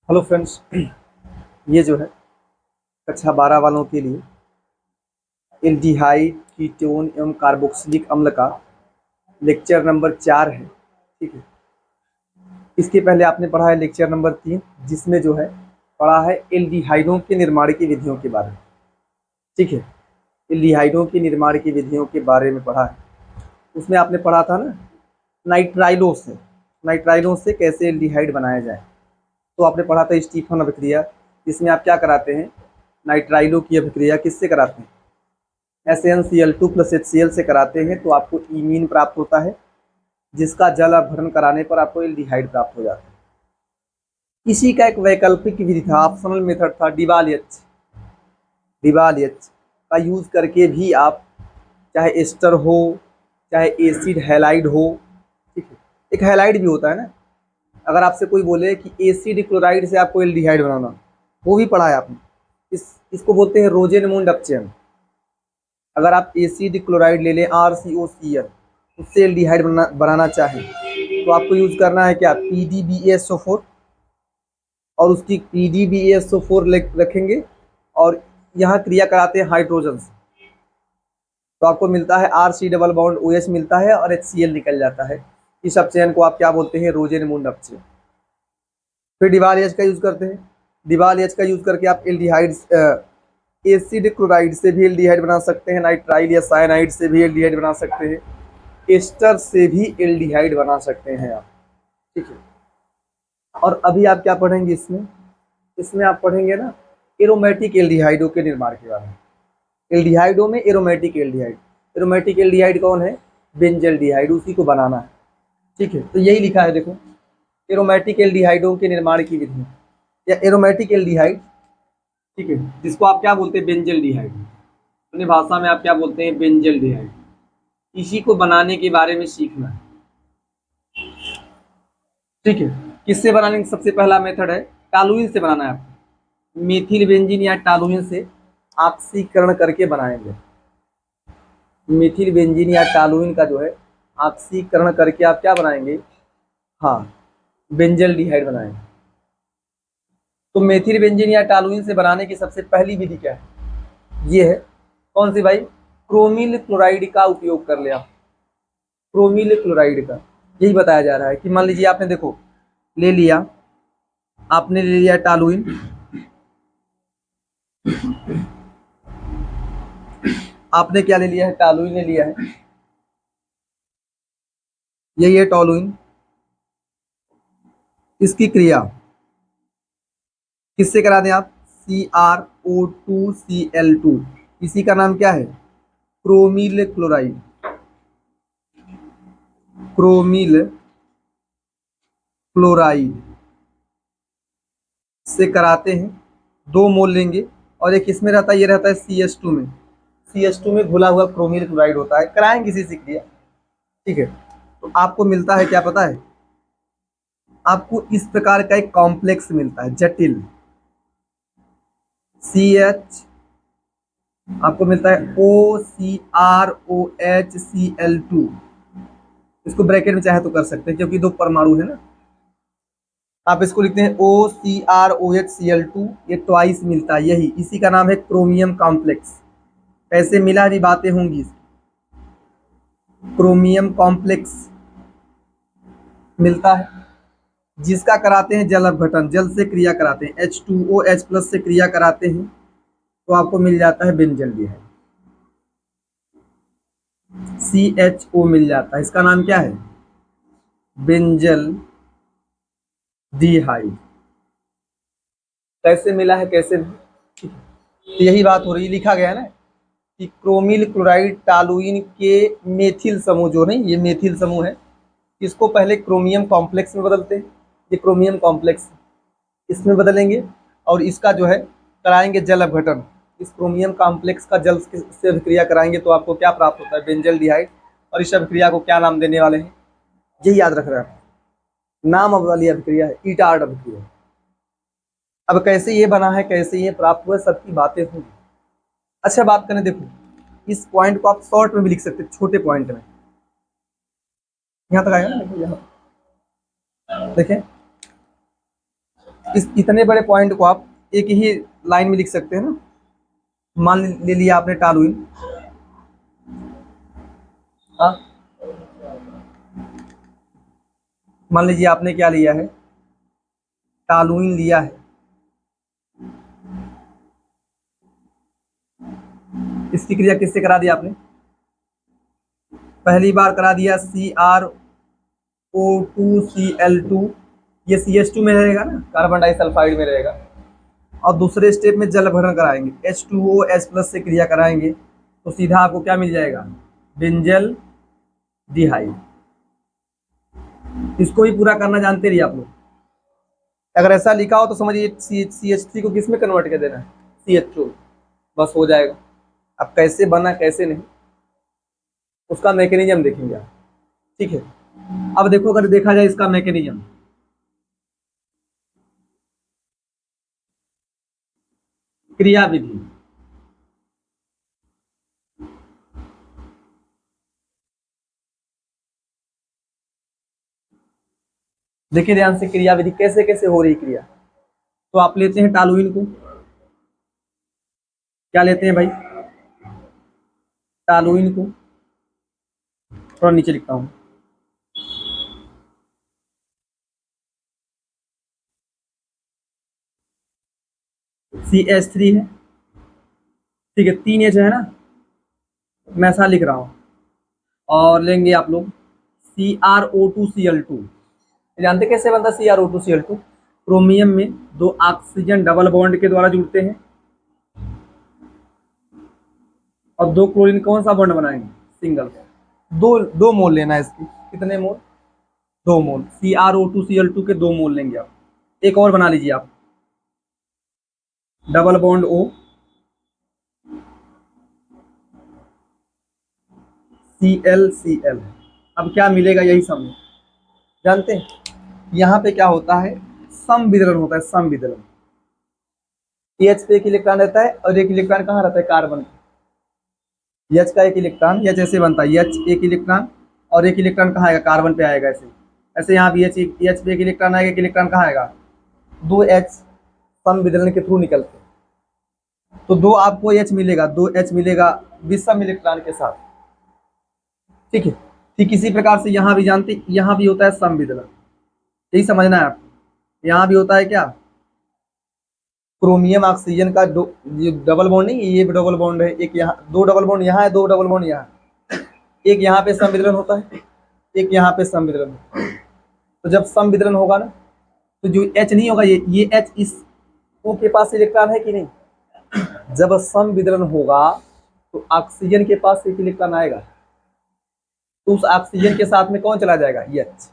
Hello friends. ये जो है कक्षा 12 वालों के लिए एल्डिहाइड कीटोन एवं कार्बोक्सिलिक अम्ल का लेक्चर नंबर 4 है। ठीक है। इसके पहले आपने पढ़ा है लेक्चर नंबर 3, जिसमें जो है पढ़ा है एल्डिहाइडों के निर्माण की विधियों के बारे में। ठीक है। एल्डिहाइडों के निर्माण की विधियों के बारे में पढ़ा है। उसमें आपने पढ़ा था ना नाइट्राइलों से कैसे एल्डिहाइड बनाया जाए। तो आपने पढ़ा था स्टीफन अभिक्रिया, जिसमें आप क्या कराते हैं, नाइट्राइलो की अभिक्रिया किससे कराते हैं, SnCl2 प्लस HCl से कराते हैं, तो आपको इमीन प्राप्त होता है, जिसका जल अपघटन कराने पर आपको एल्डिहाइड प्राप्त हो जाता है। इसी का एक वैकल्पिक विधि था, ऑप्शनल मेथड था, डिवाल एच का यूज करके भी आप चाहे एस्टर हो चाहे एसिड हैलाइड हो। ठीक है। एक हैलाइड भी होता है ना, अगर आपसे कोई बोले कि एसिड क्लोराइड से आपको एल्डिहाइड बनाना, वो भी पढ़ा है आपने। इसको बोलते हैं रोजेनमुंड अपचयन। अगर आप एसिड क्लोराइड ले लें RCOCl, उससे एल्डिहाइड बनाना चाहें तो आपको यूज करना है क्या, PDBaSO4, और उसकी PDBaSO4 रखेंगे और यहाँ क्रिया कराते हैं हाइड्रोजन से, तो आपको मिलता है RC डबल बॉन्ड OH मिलता है और HCl निकल जाता है। इस अपचयन को आप क्या बोलते हैं, रोजेनमुंड अपचयन। फिर डिवाल एच का यूज करते हैं। डिवाल एच का यूज करके आप एल्डिहाइड, एसिड क्लोराइड से भी एल्डिहाइड बना सकते हैं, नाइट्राइल या साइनाइड से भी एल्डिहाइड बना सकते हैं, एस्टर से भी एल्डिहाइड बना सकते हैं आप। ठीक है। और अभी आप क्या पढ़ेंगे इसमें, इसमें आप पढ़ेंगे ना एरोमेटिक एल्डिहाइडों के निर्माण के बारे में। एल्डिहाइडों में एरोमेटिक एल्डिहाइड, एरोमेटिक एल्डिहाइड कौन है, बेंजल्डिहाइड, उसी को बनाना है। ठीक है। तो यही लिखा है, देखो, एरोमेटिक एल्डिहाइडों के निर्माण की विधि या एरोमेटिक एल्डिहाइड। ठीक है। जिसको आप क्या बोलते हैं, बेंजल्डिहाइड। अपनी भाषा में आप क्या बोलते हैं, बेंजल्डिहाइड। इसी को बनाने के बारे में सीखना है। ठीक है। किससे बनाने का सबसे पहला मेथड है, टालुइन से बनाना है आपको। मेथिल बेंजीन या टालुइन से ऑक्सीकरण करके बनाएंगे। मेथिल बेंजीन या टालुइन का जो है ऑक्सीकरण करके आप क्या बनाएंगे, हाँ, बेंजल्डिहाइड बनाएंगे। तो मेथिल बेंजीन या टालुइन से बनाने की सबसे पहली विधि क्या है, ये है, कौन सी भाई, क्रोमिल क्लोराइड का उपयोग कर लिया। क्रोमिल क्लोराइड का यही बताया जा रहा है कि मान लीजिए आपने, देखो, ले लिया, आपने ले लिया टालुइन, आपने क्या ले लिया है, टालुइन ले लिया है, यही है टोलुइन। इसकी क्रिया किससे करा दें आप, CrO2Cl2, इसी का नाम क्या है, क्रोमिल क्लोराइड। क्रोमिल क्लोराइड से कराते हैं, 2 मोल लेंगे, और एक इसमें रहता है, ये रहता है CH2 में, CH2 में घुला हुआ क्रोमिल क्लोराइड होता है, कराएंगे इसी से क्रिया। ठीक है। तो आपको मिलता है क्या पता है, आपको इस प्रकार का एक कॉम्प्लेक्स मिलता है, जटिल, CH, आपको मिलता है OCrOHCl2। इसको ब्रैकेट में चाहे तो कर सकते हैं, क्योंकि 2 परमाणु है ना। आप इसको लिखते हैं OCrOHCl2, ये ट्वाइस मिलता है, यही, इसी का नाम है क्रोमियम कॉम्प्लेक्स। कैसे मिला, भी बातें होंगी। क्रोमियम कॉम्प्लेक्स मिलता है, जिसका कराते हैं जल अपघटन, जल से क्रिया कराते हैं, H2OH प्लस से क्रिया कराते हैं, तो आपको मिल जाता है बेंजल्डिहाइड, CHO मिल जाता है, इसका नाम क्या है, बेंजल डिहाइड। कैसे मिला है, कैसे नहीं? तो यही बात हो रही, लिखा गया है ना कि क्रोमिल क्लोराइड टालुइन के मेथिल समूह जो नहीं, ये मेथिल समूह है, इसको पहले क्रोमियम कॉम्प्लेक्स में बदलते हैं, ये क्रोमियम कॉम्प्लेक्स इसमें बदलेंगे, और इसका जो है कराएंगे जल अपघटन। इस क्रोमियम कॉम्प्लेक्स का जल से अभिक्रिया कराएंगे तो आपको क्या प्राप्त होता है, बेंजल डिहाइड। और इस अभिक्रिया को क्या नाम देने वाले हैं, यही याद रख रहा है, नाम वाली अभिक्रिया है, ईटार्ड अभिक्रिया। अब कैसे ये बना है, कैसे ये प्राप्त हुआ, सबकी बातें होंगी। अच्छा, बात करें, देखो, इस पॉइंट को आप शॉर्ट में भी लिख सकते हैं, छोटे पॉइंट में। यहाँ तक आएगा ना, देखो यहाँ देखें, इस इतने बड़े पॉइंट को आप एक ही लाइन में लिख सकते हैं ना। मान ले लिया आपने टॉलुइन, हाँ, मान लीजिए आपने क्या लिया है, टॉलुइन लिया है। इसकी क्रिया किससे करा दिया आपने? पहली बार करा दिया CrO2Cl2, ये CH2 में रहेगा ना, कार्बन डाइसल्फाइड में रहेगा। और दूसरे स्टेप में जल भरण कराएंगे, H2OH+ से क्रिया कराएंगे, तो सीधा आपको क्या मिल जाएगा, बेंजल डिहाइड। इसको ही पूरा करना जानते रहिए आप लोग। अगर ऐसा लिखा हो तो समझिए CH3 को किस में कन्वर्ट कर देना है, CH2, बस हो जाएगा। अब कैसे बना कैसे नहीं, उसका मैकेनिज्म देखेंगे आप, ठीक है। अब देखो, अगर देखा जाए इसका मैकेनिज्म, क्रिया विधि, देखिए ध्यान से, क्रिया विधि कैसे कैसे हो रही क्रिया। तो आप लेते हैं टॉलुइन को, क्या लेते हैं भाई, टॉलुइन को, थोड़ा नीचे लिखता हूं, CH3 है, ठीक है, 3H है ना, मैं ऐसा लिख रहा हूं। और लेंगे आप लोग CrO2Cl2, जानते कैसे बनता है CrO2Cl2? क्रोमियम में दो ऑक्सीजन डबल बॉन्ड के द्वारा जुड़ते हैं, और दो क्लोरीन कौन सा बॉन्ड बनाएंगे, सिंगल। दो दो मोल लेना है इसकी, कितने मोल, 2 मोल, CrO2Cl2 के 2 मोल लेंगे आप। एक और बना लीजिए आप, डबल बॉन्ड O, ClCl। अब क्या मिलेगा, यही समझो, जानते हैं यहाँ पे क्या होता है, समविदलन होता है, समविदलन। एच पे एक इलेक्ट्रॉन रहता है और एक इलेक्ट्रॉन कहाँ रहता है, कार्बन। एच का एक इलेक्ट्रॉन, एच ऐसे बनता है, एच एक इलेक्ट्रॉन और एक इलेक्ट्रॉन कहाँ आएगा, कार्बन पे आएगा। ऐसे ऐसे यहाँ भी एच पे एक इलेक्ट्रॉन आएगा, एक इलेक्ट्रॉन कहाँ आएगा, 2H समविदलन के थ्रू निकलते, तो 2 आपको H मिलेगा, 2H मिलेगा विषम इलेक्ट्रॉन के साथ, ठीक है। ठीक इसी प्रकार से यहाँ भी जानते, यहाँ भी होता है समविदलन, यही समझना है आपको। यहाँ भी होता है क्या, क्रोमियम ऑक्सीजन का दो, ये डबल बॉन्ड नहीं, ये भी डबल बॉन्ड है, एक यहाँ, 2 डबल बॉन्ड यहाँ है, 2 डबल बॉन्ड यहाँ, एक यहाँ पे संविदलन होता है, एक यहाँ पे संविदलन होता है। तो जब संविदलन होगा ना, तो जो H नहीं होगा, ये H इस O के पास इलेक्ट्रॉन है कि नहीं, जब संविदलन होगा तो ऑक्सीजन के पास एक इलेक्ट्रॉन आएगा, तो उस ऑक्सीजन के साथ में कौन चला जाएगा, H।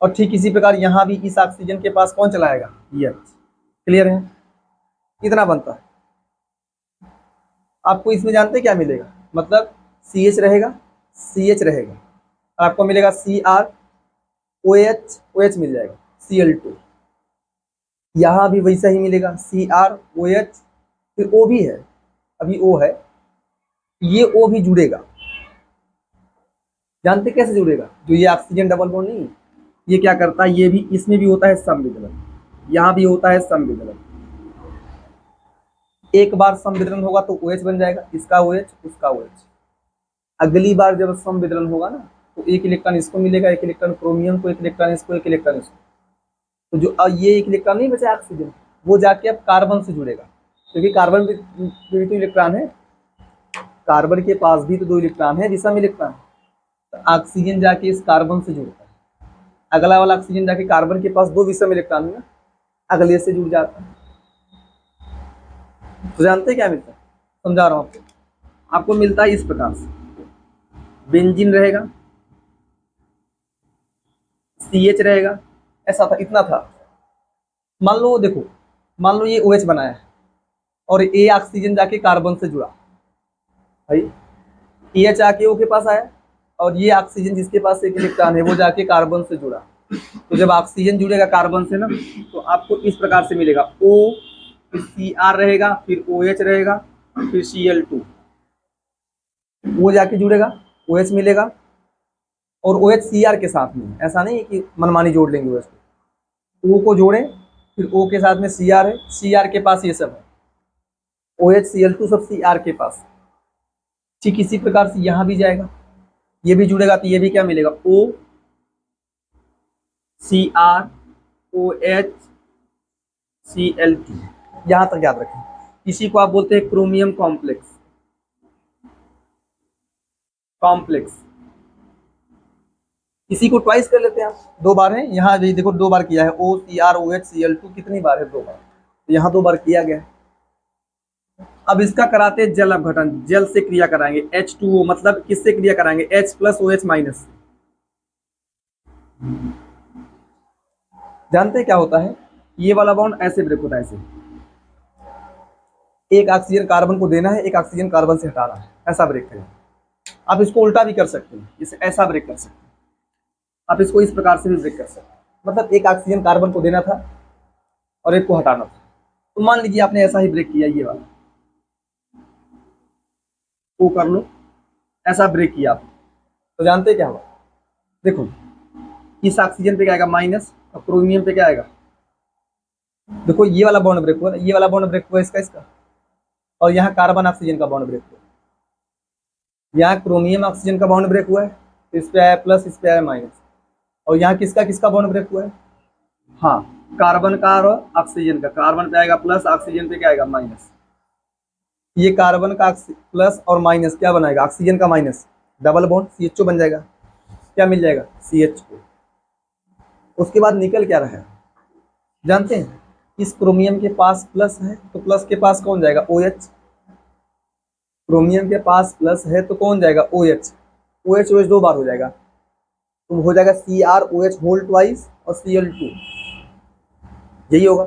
और ठीक इसी प्रकार यहाँ भी इस ऑक्सीजन के पास कौन चला आएगा, H। क्लियर है, कितना बनता है आपको इसमें, जानते क्या मिलेगा, मतलब CH रहेगा, CH रहेगा, आपको मिलेगा CrOH मिल जाएगा, Cl2। यहाँ भी वैसा ही मिलेगा, CrOH, फिर O भी है, अभी O है, ये O भी जुड़ेगा। जानते कैसे जुड़ेगा, जो ये ऑक्सीजन डबल बॉन्ड नहीं, ये क्या करता है, ये भी, इसमें भी होता है समविदलन, यहाँ भी होता है समविदलन। एक बार समविदलन होगा तो OH बन जाएगा, इसका OH उसका OH। अगली बार जब समविदलन होगा ना, तो एक इलेक्ट्रॉन इसको मिलेगा, एक इलेक्ट्रॉन क्रोमियम को, एक इलेक्ट्रॉन इसको, एक इलेक्ट्रॉन इसको। तो जो ये एक इलेक्ट्रॉन नहीं बचा ऑक्सीजन, वो जाके अब कार्बन से जुड़ेगा, क्योंकि कार्बन भी तो इलेक्ट्रॉन है, कार्बन के पास भी तो 2 इलेक्ट्रॉन है, विषम इलेक्ट्रॉन। तो ऑक्सीजन जाके इस कार्बन से जुड़ता है, अगला वाला ऑक्सीजन जाके कार्बन के पास 2 विषम इलेक्ट्रॉन है, अगले से जुड़ जाता है। तो जानते हैं क्या मिलता है, समझा रहा हूँ आपको। आपको मिलता है इस प्रकार से, बेंजीन रहेगा, CH रहेगा, ऐसा था, इतना था। मान लो देखो, मान लो ये OH बनाया है और A ऑक्सीजन जाके कार्बन से जुड़ा भाई, EH आके O के पास आया और ये ऑक्सीजन जिसके पास एक इलेक्ट्रॉन है वो जाके कार्बन से जुड़ा। तो जब ऑक्सीजन जुड़ेगा कार्बन से ना, तो आपको इस प्रकार से मिलेगा, O, फिर Cr रहेगा, फिर OH रहेगा, फिर Cl2, वो जाके जुड़ेगा, OH मिलेगा, और OH Cr के साथ में, ऐसा नहीं है कि मनमानी जोड़ लेंगे OH को, O को जोड़े फिर O के साथ में Cr है, Cr के पास ये सब है, OHCl2 सब Cr के पास। ठीक इसी प्रकार से यहाँ भी जाएगा, ये भी जुड़ेगा तो ये भी क्या मिलेगा, O Cr OH Cl2। यहाँ तक याद रखें। इसी को आप बोलते हैं क्रोमियम कॉम्प्लेक्स। इसी को ट्वाइस कर लेते हैं आप, 2 बार है, यहाँ भी देखो 2 बार किया है, OCrOHCl2 कितनी बार है, 2 बार, तो यहाँ 2 बार किया गया है। अब इसका कराते हैं जल अपघटन, जल से क्रिया कराएंगे, H2O मतलब किससे क्रिया कराएंगे, H प्लस OH माइनस। जानते हैं क्या होता है, ये वाला बॉन्ड ऐसे ब्रेक होता है, ऐसे एक ऑक्सीजन कार्बन को देना है, एक ऑक्सीजन कार्बन से हटाना है, ऐसा ब्रेक करें। आप इसको उल्टा भी कर सकते हैं, इसे ऐसा ब्रेक कर सकते हैं, आप इसको इस प्रकार से भी ब्रेक कर सकते हैं, मतलब एक ऑक्सीजन कार्बन को देना था और एक को हटाना था। तो मान लीजिए आपने ऐसा ही ब्रेक किया, ये वाला वो कर लो, ऐसा ब्रेक किया आप, तो जानते क्या हुआ, देखो इस ऑक्सीजन पे क्या आएगा माइनस, और क्रोमियम पे क्या आएगा, देखो ये वाला बॉन्ड ब्रेक हुआ, ये वाला बॉन्ड ब्रेक हुआ इसका, और यहाँ कार्बन ऑक्सीजन का बॉन्ड ब्रेक हुआ, यहाँ क्रोमियम ऑक्सीजन का बॉन्ड ब्रेक हुआ है, तो इस पे आया प्लस, इस पे आया माइनस, और यहाँ किसका किसका बॉन्ड ब्रेक हुआ है, हाँ कार्बन का और ऑक्सीजन का, कार्बन पे आएगा प्लस, ऑक्सीजन पे क्या आएगा माइनस, ये कार्बन का प्लस और माइनस क्या बनाएगा, ऑक्सीजन का माइनस, डबल बॉन्ड CHO बन जाएगा, क्या मिल जाएगा CHO। उसके बाद निकल क्या रहा है जानते हैं, इस क्रोमियम के पास प्लस है तो प्लस के पास कौन जाएगा, OH, क्रोमियम के पास प्लस है तो कौन जाएगा, OH, OH OH 2 बार हो जाएगा, तो हो जाएगा CrOH होल ट्वाइस और Cl2, यही होगा।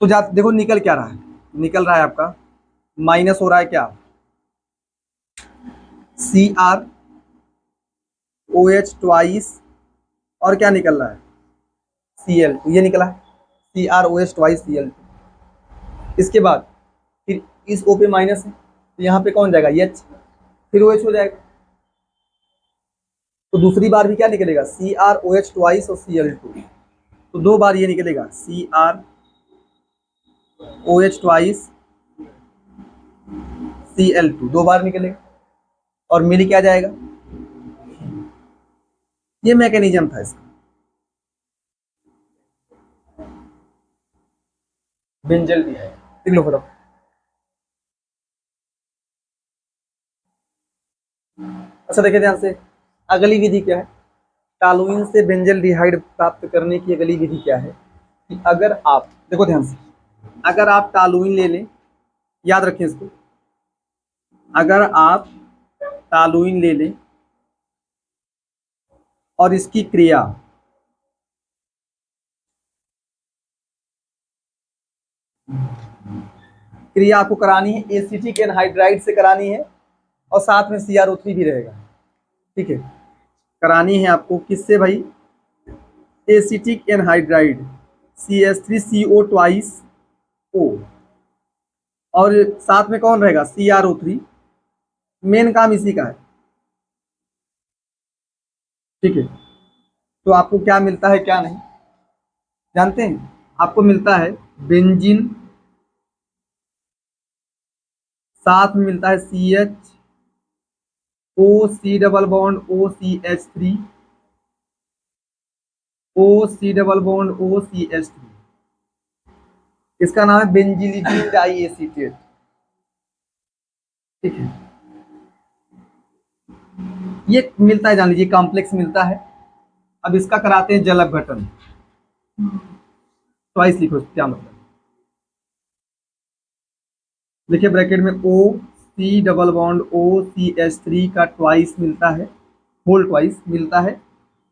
तो जा देखो निकल क्या रहा है, निकल रहा है आपका माइनस हो रहा है क्या, CrOH ट्वाइस, और क्या निकल रहा है Cl2, ये निकला है CrOH ट्वाइस Cl2। इसके बाद फिर इस O पे माइनस है तो यहाँ पे कौन जाएगा H, फिर OH हो जाएगा, तो दूसरी बार भी क्या निकलेगा CrOH ट्वाइस और Cl2, तो 2 बार ये निकलेगा CrOH ट्वाइस Cl2, 2 बार निकलेगा, और मिल क्या जाएगा, ये मैकेनिज्म था इसका, बेंजल भी है, लिख लो फटाफट। अच्छा देखिए ध्यान से, अगली विधि क्या है, टॉलुइन से बेंजल्डिहाइड प्राप्त करने की अगली विधि क्या है, कि अगर आप देखो ध्यान से, अगर आप टॉलुइन ले लें, याद रखें इसको, अगर आप टॉलुइन ले लें और इसकी क्रिया आपको करानी है एसिटिक एनहाइड्राइड से करानी है, और साथ में CrO3 भी रहेगा, ठीक है, करानी है आपको किससे भाई, acetic anhydride CH3CO twice O, और साथ में कौन रहेगा CrO3, मेन काम इसी का है, ठीक है। तो आपको क्या मिलता है क्या नहीं जानते हैं, आपको मिलता है बेंजीन, साथ में मिलता है CH, O C double bond OCH3, OC double bond OCH3, इसका नाम है बेंजिलिडीन डाई एसीटेट, ठीक है, ये मिलता है जान लीजिए, कॉम्प्लेक्स मिलता है। अब इसका कराते हैं जल अपघटन, ट्वाइस लिखो क्या मतलब, देखिए ब्रैकेट में OC डबल बॉन्ड OCH3 का ट्वाइस मिलता है, होल ट्वाइस मिलता है।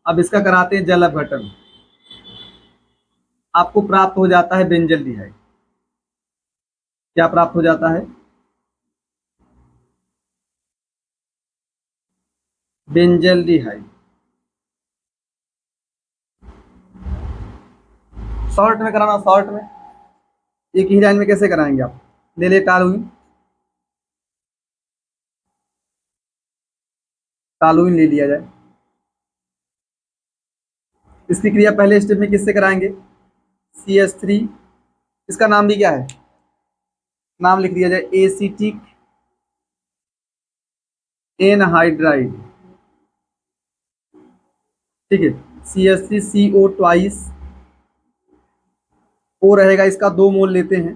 अब इसका कराते हैं जल अपघटन, आपको प्राप्त हो जाता है बेंजल्डिहाइड, क्या प्राप्त हो जाता है, बेंजल्डिहाइड। शॉर्ट में कराना, शॉर्ट में एक ही लाइन में कैसे कराएंगे आप, ले ले टॉलुइन, टॉलुइन ले लिया जाए, इसकी क्रिया पहले स्टेप में किससे कराएंगे, CH3, इसका नाम भी क्या है, नाम लिख दिया जाए एसिटिक एनहाइड्राइड, ठीक है। CH3CO ट्वाइस ओ रहेगा, इसका 2 मोल लेते हैं।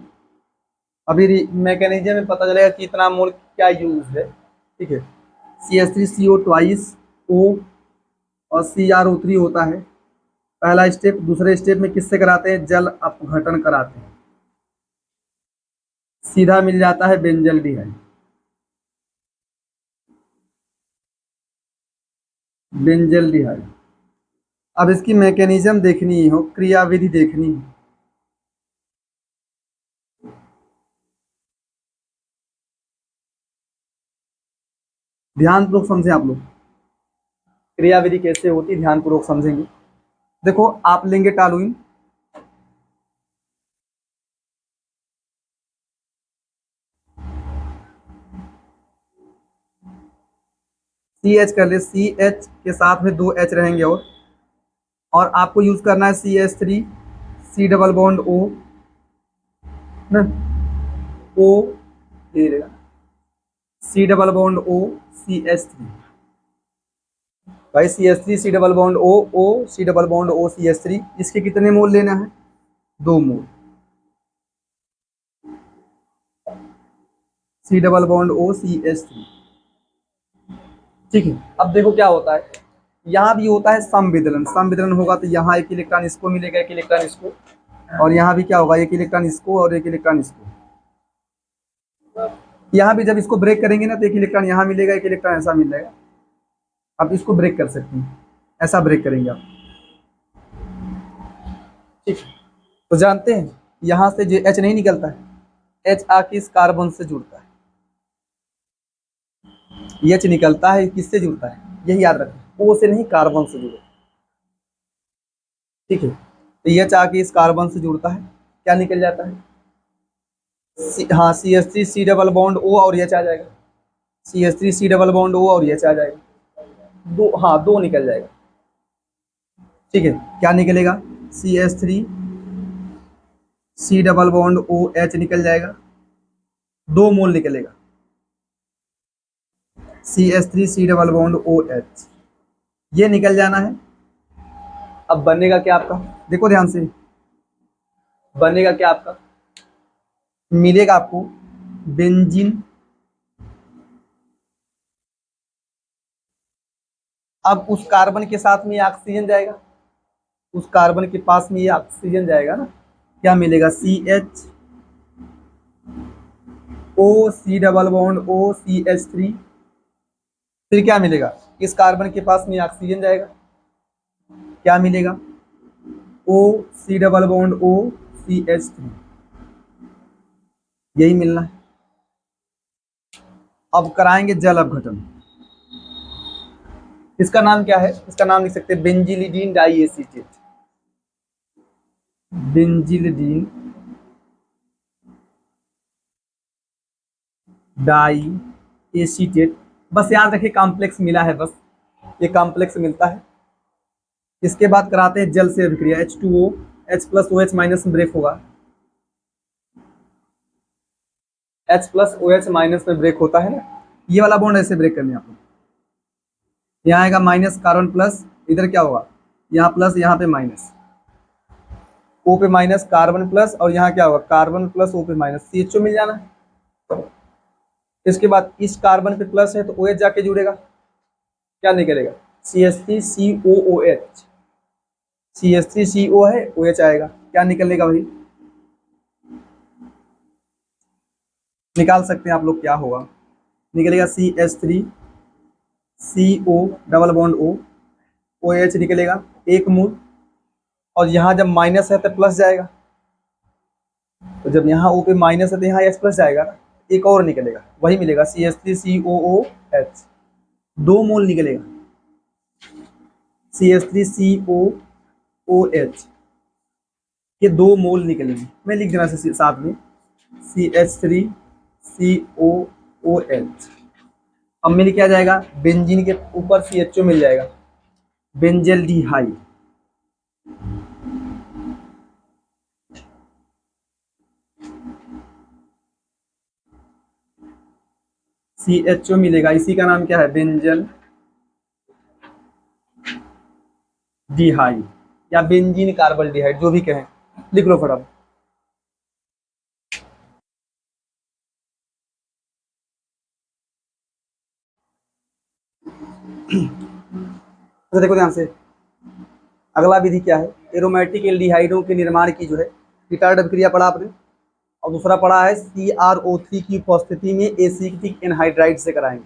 अभी मैकेनिज्म में पता चलेगा कि इतना मोल क्या यूज है, ठीक है। CH3CO ट्वाइस ओ और CrO3 होता है। पहला स्टेप, दूसरे स्टेप में किससे कराते हैं, जल अपघटन कराते हैं, सीधा मिल जाता है बेंजल्डिहाइड। बेंजल्डिहाइड। अब इसकी मैकेनिज्म देखनी हो, क्रियाविधि देखनी है। ध्यानपूर्वक समझें आप लोग, क्रियाविधि कैसे होती है ध्यानपूर्वक समझेंगे। देखो आप लेंगे टॉलुइन, CH कर ले, CH के साथ में 2 H रहेंगे और आपको यूज करना है CH3 C double bond O ना, O ये रहेगा C double bond O CH3, भाई CH3 C double bond O O C double bond O CH3, इसके कितने मोल लेना है, 2 मोल। C double bond O CH3, ठीक है। अब देखो क्या होता है, यहाँ भी होता है संविदलन, संविदलन होगा तो यहाँ एक इलेक्ट्रॉन इसको मिलेगा, एक इलेक्ट्रॉन इसको, और यहाँ भी क्या होगा, एक इलेक्ट्रॉन इसको और एक इलेक्ट्रॉन इसको। यहाँ भी जब इसको ब्रेक करेंगे ना तो एक इलेक्ट्रॉन यहाँ मिलेगा, एक इलेक्ट्रॉन ऐसा मिलेगा। आप इसको ब्रेक कर सकते हैं, ऐसा ब्रेक करेंगे आप, ठीक। तो जानते हैं यहाँ से जो H नहीं निकलता है, H आके इस कार्बन से जुड़ता है, H निकलता है किससे जुड़ता है, यही याद रखें, O से नहीं कार्बन से जुड़े, ठीक है। तो H आके इस कार्बन से जुड़ता है, क्या निकल जाता है, हाँ CH3 C double bond O और H आ जाएगा, CH3 C double bond O और H आ जाएगा, दो, हाँ 2 निकल जाएगा, ठीक है। क्या निकलेगा, CH3 C double bond OH निकल जाएगा, 2 मोल निकलेगा, CH3 C double bond OH, ये निकल जाना है। अब बनेगा क्या आपका, देखो ध्यान से, बनेगा क्या आपका, मिलेगा आपको बेंजीन। अब उस कार्बन के साथ में ये ऑक्सीजन जाएगा, उस कार्बन के पास में ये ऑक्सीजन जाएगा ना, क्या मिलेगा, CH O C double bond O CH3, फिर क्या मिलेगा, इस कार्बन के पास में ऑक्सीजन जाएगा, क्या मिलेगा, O C double bond O CH3, यही मिलना है। अब कराएंगे जल अपघटन, इसका नाम क्या है, इसका नाम लिख सकते हैं benzylidene di acetate, benzylidene di acetate, बस याद रखिए कॉम्प्लेक्स मिला है, बस ये कॉम्प्लेक्स मिलता है। इसके बाद कराते हैं जल से अभिक्रिया, H2O H plus OH minus में ब्रेक होगा, H प्लस OH माइनस में ब्रेक होता है ना, ये वाला बॉन्ड ऐसे ब्रेक करने आपको, यहाँ आएगा माइनस कार्बन प्लस, इधर क्या होगा, यहाँ प्लस यहाँ पे माइनस, O पे माइनस कार्बन प्लस, और यहाँ क्या होगा, कार्बन प्लस O पे माइनस, CHO मिल जाना है। इसके बाद इस कार्बन पे प्लस है तो OH जाके जुड़ेगा, क्या निकलेगा, CH3COOH, CH3CO है, OH आएगा, क्या निकलेगा भाई, निकाल सकते हैं आप लोग, क्या होगा, निकलेगा CH3CO double bond O, OH निकलेगा 1 मोल, और यहाँ जब माइनस है तो प्लस जाएगा, तो जब यहाँ O पे माइनस है तो यहाँ H प्लस जाएगा ना, एक और निकलेगा, वही मिलेगा CH3COOH, 2 मोल निकलेगा, CH3COOH के 2 मोल निकलेंगे, मैं लिख देना साथ में CH3COOH। अब मिल क्या जाएगा, बेंजीन के ऊपर CHO मिल जाएगा, बेंजल्डिहाइड, CHO मिलेगा, इसी का नाम क्या है, बेंजल डिहाइड या बेंजीन कार्बन डिहाइड, जो भी कहें, लिख लो फटाफट। तो देखो ध्यान से, अगला विधि क्या है, एरोमेटिक एल्डिहाइडों के निर्माण की जो है रिटार्ड अभिक्रिया पढ़ा आपने, और दूसरा पढ़ा है CrO3 की उपस्थिति में एसिटिक एनहाइड्राइड से कराएंगे।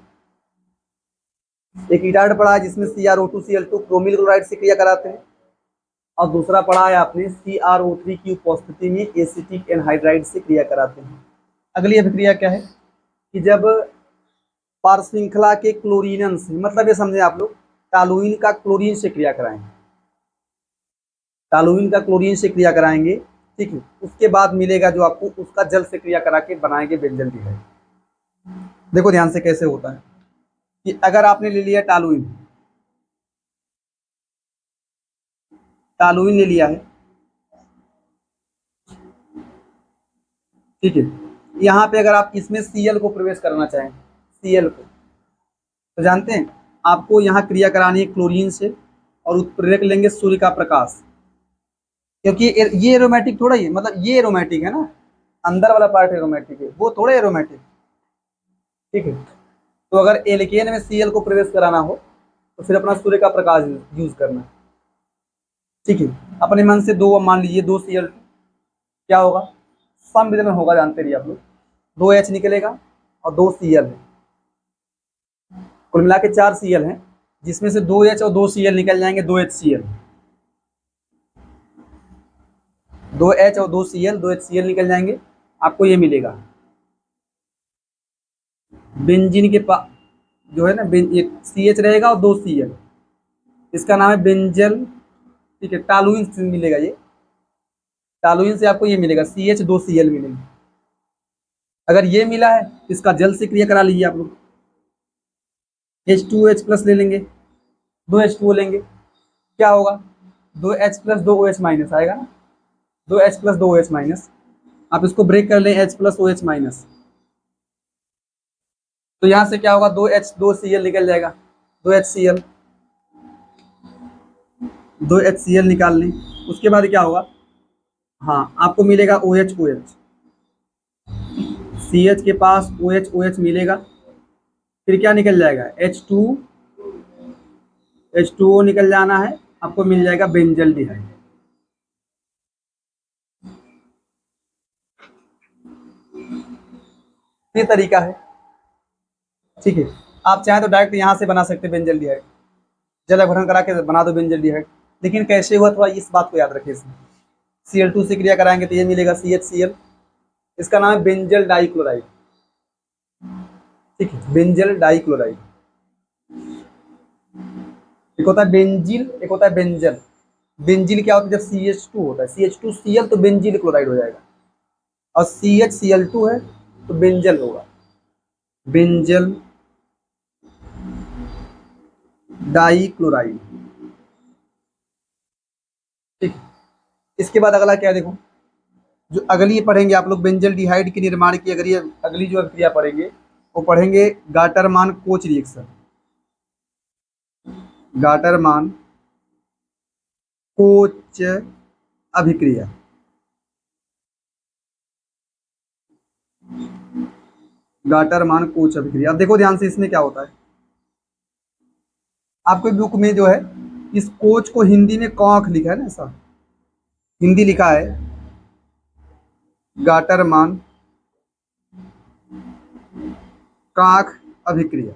एक रिटार्ड पढ़ा है जिसमें CrO2Cl2 क्रोमिल क्लोराइड से क्रिया कराते हैं, और दूसरा पढ़ा है आपने CrO3 की उपस्थिति में एसिटिक एनहाइड्राइड से क्रिया कराते हैं। अगली अभिक्रिया क्या है कि जब पार श्रृंखला के क्लोरीन से, मतलब ये समझे आप लोग, टॉलुइन का क्लोरीन से क्रिया कराएंगे, टॉलुइन का क्लोरीन से क्रिया कराएंगे, ठीक है, उसके बाद मिलेगा जो आपको, उसका जल से क्रिया करा के बनाएंगे बेंजल डिहाइड। देखो ध्यान से कैसे होता है कि अगर आपने ले लिया टॉलुइन, टॉलुइन ले लिया है, ठीक है, यहाँ पे अगर आप इसमें Cl को प्रवेश करना चाहें, Cl को, तो जानते हैं आपको यहाँ क्रिया करानी है क्लोरीन से, और उत्प्रेरक लेंगे सूर्य का प्रकाश, क्योंकि ये एरोमेटिक थोड़ा ही है, मतलब ये एरोमेटिक है ना, अंदर वाला पार्ट एरोमेटिक है, वो थोड़ा एरोमेटिक, ठीक है। तो अगर एल्केन में Cl को प्रवेश कराना हो तो फिर अपना सूर्य का प्रकाश यूज करना है, ठीक है। अपने मन से दो, मान लीजिए 2Cl, क्या होगा, समविधि में होगा, जानते रहिए आप लोग, 2H निकलेगा और 2Cl है, कुल मिला के 4Cl हैं, जिसमें से 2H और 2Cl निकल जाएंगे, 2HCl, 2H और 2Cl, 2HCl निकल जाएंगे, आपको ये मिलेगा बेंजीन के पास जो है ना, एक CH रहेगा और 2Cl, इसका नाम है बेंजल, ठीक है, टॉलुइन से मिलेगा, ये टॉलुइन से आपको ये मिलेगा CH 2Cl मिलेगा। अगर ये मिला है तो इसका जल से क्रिया करा लीजिए आप लोग, H2H प्लस ले लेंगे, 2H2O लेंगे, क्या होगा, 2H प्लस 2OH माइनस आएगा ना, 2H प्लस 2OH माइनस, आप इसको ब्रेक कर लें H प्लस OH माइनस, तो यहाँ से क्या होगा, 2H 2Cl निकल जाएगा, 2HCl, 2HCl निकाल लें, उसके बाद क्या होगा, हाँ आपको मिलेगा OH OH, CH के पास OH OH मिलेगा, फिर क्या निकल जाएगा, H2O निकल जाना है, आपको मिल जाएगा बेंजल डिहाइड। ये तरीका है, ठीक है। आप चाहें तो डायरेक्ट यहाँ से बना सकते हैं बेंजल डिहाइड, जल अपघटन करा के बना दो बेंजल डिहाइड, लेकिन कैसे हुआ थोड़ा इस बात को याद रखिए, इसमें Cl2 से क्रिया कराएंगे तो ये मिलेगा CHCl, इसका नाम है बेंजल डाइक्लोराइड, ठीक है, बेंजल डाइक्लोराइड। एक होता है बेंजिल, एक होता है बेंजल। बेंजिल क्या होता है, जब CH2 होता है, CH2Cl तो बेंजिल क्लोराइड हो जाएगा, और CHCl2 है तो बेंजल होगा, बेंजल डाइक्लोराइड, ठीक। इसके बाद अगला क्या, देखो जो अगली पढ़ेंगे आप लोग बेंजल डिहाइड के निर्माण की, अगर ये अगली जो अभिक्रिया पढ़ेंगे वो पढ़ेंगे Gattermann coach reaction, Gattermann coach अभिक्रिया, गाटरमान कोच अभिक्रिया। अब देखो ध्यान से, इसमें क्या होता है, आपको बुक में जो है इस कोच को हिंदी में कौख लिखा है ना, ऐसा हिंदी लिखा है, गाटरमान काख अभिक्रिया।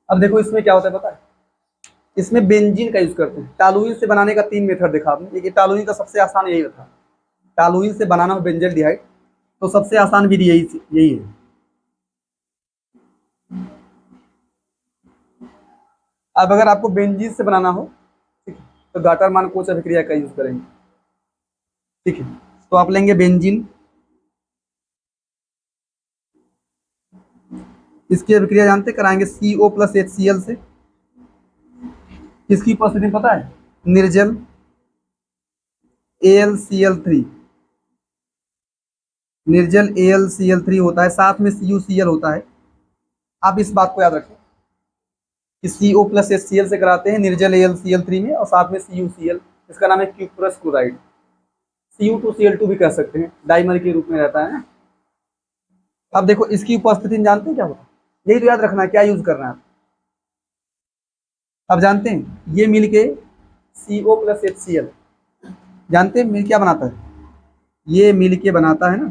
अब देखो इसमें क्या होता है पता है, इसमें बेंजीन का यूज करते हैं, टॉलुइन से बनाने का 3 मेथड देखा आपने, ये टॉलुइन का सबसे आसान यही था, टॉलुइन से बनाना हो बेंजल डिहाइड तो सबसे आसान विधि यही है। अब अगर आपको बेंजीन से बनाना हो, ठीक है, तो गाटरमान कोच अभिक्रिया का यूज करेंगे, ठीक है। तो आप लेंगे बेंजीन, इसकी अभिक्रिया जानते कराएंगे CO प्लस HCl से, किसकी उपस्थिति में पता है, निर्जल AlCl3, निर्जल AlCl3 होता है, साथ में CuCl होता है। आप इस बात को याद रखें कि CO प्लस HCl से कराते हैं निर्जल AlCl3 में, और साथ में CuCl, इसका नाम है क्यूप्रस क्लोराइड। Cu2Cl2 भी कह सकते हैं, डाइमर के रूप में रहता है ना। अब देखो इसकी उपस्थिति में जानते हैं क्या होता है, यही तो याद रखना है क्या यूज करना है। अब जानते हैं ये मिल के CO प्लस HCl, जानते हैं मिल क्या बनाता है, ये मिल के बनाता है ना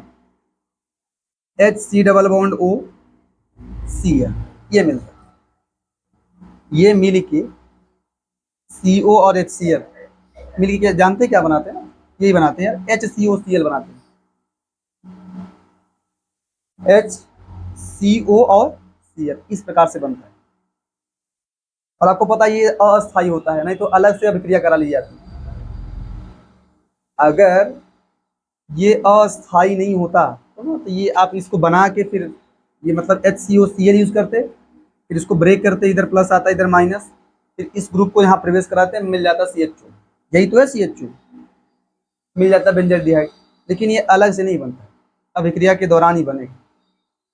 HC डबल बॉन्ड OCl, ये मिलता है, ये मिल के CO और HCl मिल के जानते हैं क्या बनाते हैं, यही बनाते हैं HCOCl बनाते हैं, HCO और Cl इस प्रकार से बनता है। और आपको पता है ये अस्थायी होता है, नहीं तो अलग से अभिक्रिया करा ली जाती है। अगर ये अस्थायी नहीं होता तो ये आप इसको बना के फिर ये मतलब HCOCl यूज करते, फिर इसको ब्रेक करते, इधर प्लस आता है इधर माइनस, फिर इस ग्रुप को यहाँ प्रवेश कराते हैं, मिल जाता CHO, यही तो है CHO, मिल जाता बेंजल्डिहाइड। लेकिन ये अलग से नहीं बनता, अभिक्रिया के दौरान ही बनेगा।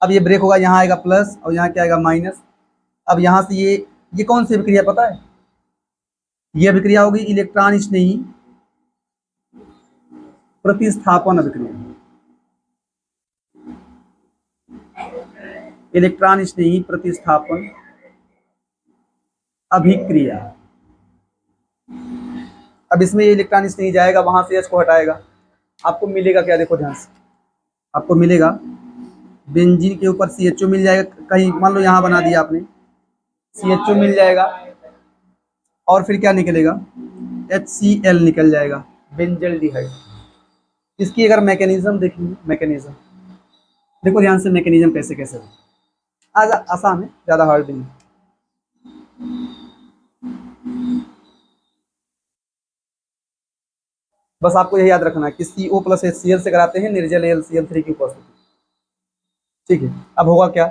अब ये ब्रेक होगा, यहाँ आएगा प्लस और यहाँ क्या आएगा माइनस। अब यहाँ से ये कौन सी अभिक्रिया पता है, ये अभिक्रिया होगी इलेक्ट्रॉन स्नेही प्रतिस्थापन अभिक्रिया, इलेक्ट्रॉन स्नेही प्रतिस्थापन अभिक्रिया। अब इसमें ये इलेक्ट्रॉन स्नेही जाएगा, वहां से H को हटाएगा, आपको मिलेगा क्या, देखो ध्यान से, आपको मिलेगा बेंजीन के ऊपर CHO मिल जाएगा, कहीं मान लो यहाँ बना दिया आपने, CHO मिल जाएगा, और फिर क्या निकलेगा HCl निकल जाएगा, बेंजल्डिहाइड। इसकी अगर मैकेनिज्म देखेंगे, मैकेनिज्म देखो ध्यान से, मैकेनिज्म कैसे कैसे हो, आज आसान है, ज़्यादा हार्ड नहीं। बस आपको यही याद रखना है कि CO प्लस HCl से कराते हैं निर्जल AlCl3 की उपस्थिति, ठीक है। अब होगा क्या,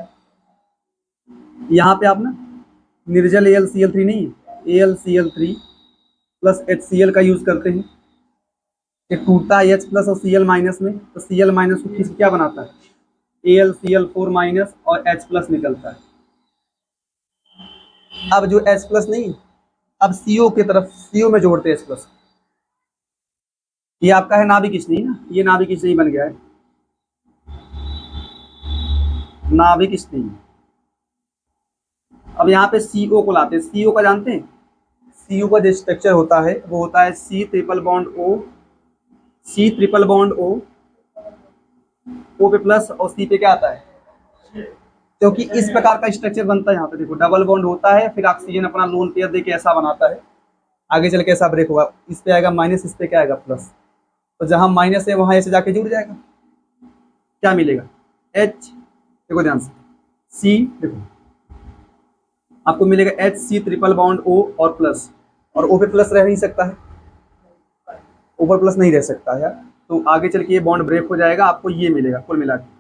यहाँ पे आप ना निर्जल AlCl3 नहीं, AlCl3 प्लस HCl का यूज करते हैं, ये टूटता है H प्लस और Cl माइनस में, तो Cl माइनस को खींच क्या बनाता है AlCl4 माइनस और H प्लस निकलता है। अब जो H प्लस नहीं, अब CO की तरफ, CO में जोड़ते हैं H प्लस, ये आपका है नाभिक स्नेही ना, ये नाभिक स्नेही बन गया है, नाभिक स्नेही। अब यहाँ पे CO को लाते हैं, CO का जानते हैं, CO का जो स्ट्रक्चर होता है वो होता है C triple bond O, C triple bond O, O पे प्लस और C पे क्या आता है, क्योंकि इस प्रकार का स्ट्रक्चर बनता है। यहाँ पे देखो डबल बॉन्ड होता है, फिर ऑक्सीजन अपना लोन पेयर देके ऐसा बनाता है, आगे चल के ऐसा ब्रेक होगा, इस पे आएगा माइनस, इस पे क्या आएगा प्लस, तो जहाँ माइनस है वहाँ ऐसे जाके जुड़ जाएगा, क्या मिलेगा H, देखो ध्यान से C, देखो आपको मिलेगा HC ट्रिपल बॉन्ड O और प्लस, और O पे प्लस रह नहीं सकता है, ऊपर प्लस नहीं रह सकता है, तो आगे चल के ये बॉन्ड ब्रेक हो जाएगा, आपको ये मिलेगा कुल मिला के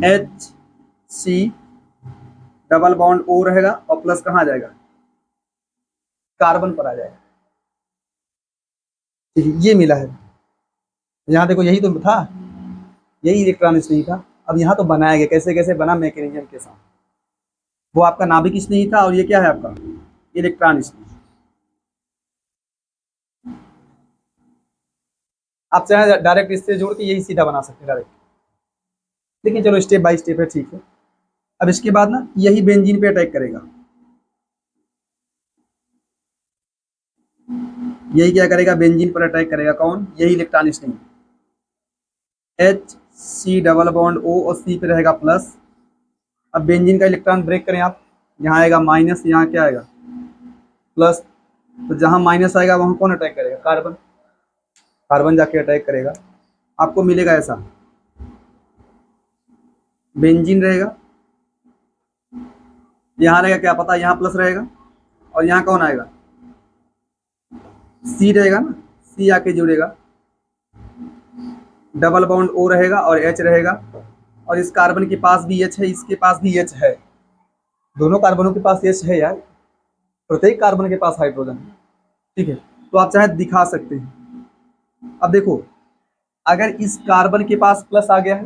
HC डबल बॉन्ड O रहेगा और प्लस कहाँ आ जाएगा, कार्बन पर आ जाएगा, ठीक है, ये मिला है। यहाँ देखो यही तो था, यही इलेक्ट्रॉन स्नेही था। अब यहाँ तो बनाया गया, कैसे कैसे बना, मैकेनिज्म के साथ, वो आपका नाभिक स्नेही था और ये क्या है आपका इलेक्ट्रॉन स्नेही। आप चाहे डायरेक्ट इससे जोड़ के यही सीधा बना सकते हैं डायरेक्ट, लेकिन चलो स्टेप बाय स्टेप है, ठीक है। अब इसके बाद ना यही बेंजीन पे अटैक करेगा, यही क्या करेगा, बेंजीन पर अटैक करेगा, कौन, यही इलेक्ट्रॉन स्नेही, HC डबल बॉन्ड O और C पे रहेगा प्लस। अब बेंजीन का इलेक्ट्रॉन ब्रेक करें आप, यहाँ आएगा माइनस, यहाँ क्या आएगा प्लस, तो जहाँ माइनस आएगा वहाँ कौन अटैक करेगा, कार्बन, कार्बन जाके अटैक करेगा, आपको मिलेगा ऐसा बेंजीन रहेगा, यहाँ रहेगा क्या पता, यहाँ प्लस रहेगा, और यहाँ कौन आएगा C रहेगा ना, C आके जुड़ेगा, डबल बॉन्ड O रहेगा और H रहेगा, और इस कार्बन के पास भी H है, इसके पास भी H है, दोनों कार्बनों के पास H है यार, प्रत्येक कार्बन के पास हाइड्रोजन है, ठीक है। तो आप चाहे दिखा सकते हैं। अब देखो अगर इस कार्बन के पास प्लस आ गया है,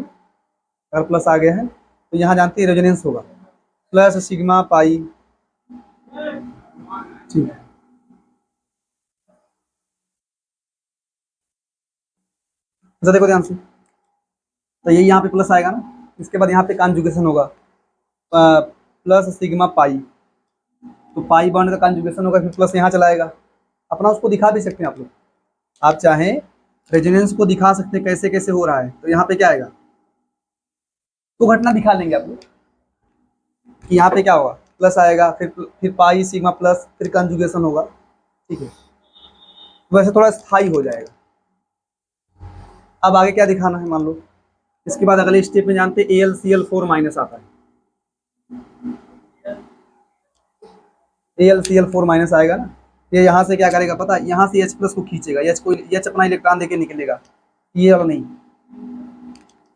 अगर प्लस आ गया है तो यहाँ जानते हैं रेजोनेंस होगा, प्लस सिग्मा पाई, ठीक है। अच्छा देखो ध्यान से, तो ये यहाँ पे प्लस आएगा ना, इसके बाद यहाँ पे कॉन्जुगेशन होगा प्लस सिग्मा पाई, तो पाई बॉन्ड का कॉन्जुगेशन होगा, फिर प्लस यहाँ चला आएगा। अपना उसको दिखा भी सकते हैं आप लोग, आप चाहें रेजोनेंस को दिखा सकते हैं कैसे कैसे हो रहा है। तो यहाँ पे क्या आएगा, तो घटना दिखा लेंगे आप लोग कि यहाँ पे क्या होगा, प्लस आएगा, फिर पाई सिग्मा प्लस, फिर कंजुगेशन होगा, ठीक है। वैसे थोड़ा स्थाई हो जाएगा। अब आगे क्या दिखाना है, मान लो इसके बाद अगले स्टेप में जानते हैं AlCl4 माइनस आता है, AlCl4 माइनस आएगा ना, ये यहाँ से क्या करेगा पता है, यहाँ से H प्लस को खींचेगा, H अपना इलेक्ट्रॉन देके निकलेगा, ये वाला नहीं,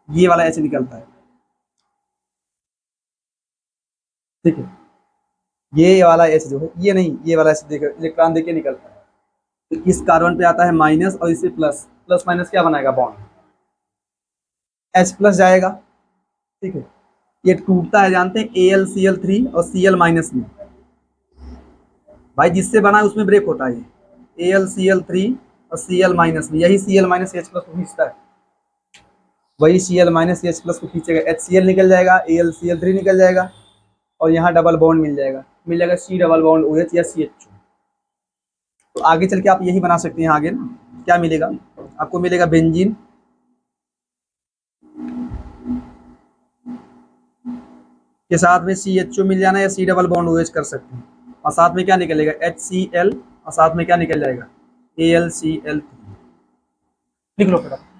ये वाला H निकलता है, ठीक है। ये वाला H जो है, ये नहीं, ये वाला H देकर इलेक्ट्रॉन देके निकलता है। तो इस कार्बन पे आता है माइनस और इसे प्लस, प्लस माइनस क्या बनाएगा, बॉन्ड, H प्लस जाएगा, ठीक है। ये टूटता है जानते हैं AlCl3 और Cl माइनस में, भाई जिससे बना है उसमें ब्रेक होता है, ये AlCl3 और Cl माइनस में, यही Cl माइनस H प्लस को खींचता है, वही Cl माइनस H प्लस को खींचेगा, HCl निकल जाएगा, AlCl3 निकल जाएगा, और यहाँ डबल बॉन्ड मिल जाएगा C डबल बॉन्ड OH या CH2। तो आगे चल के आप यही बना सकते हैं। आगे ना क्या मिलेगा आपको, मिलेगा बेंजीन के साथ में CHO मिल जाना, या C डबल बॉन्ड OH कर सकते हैं, और साथ में क्या निकलेगा HCl, और साथ में क्या निकल जाएगा AlCl3। लिख लो फटाफट।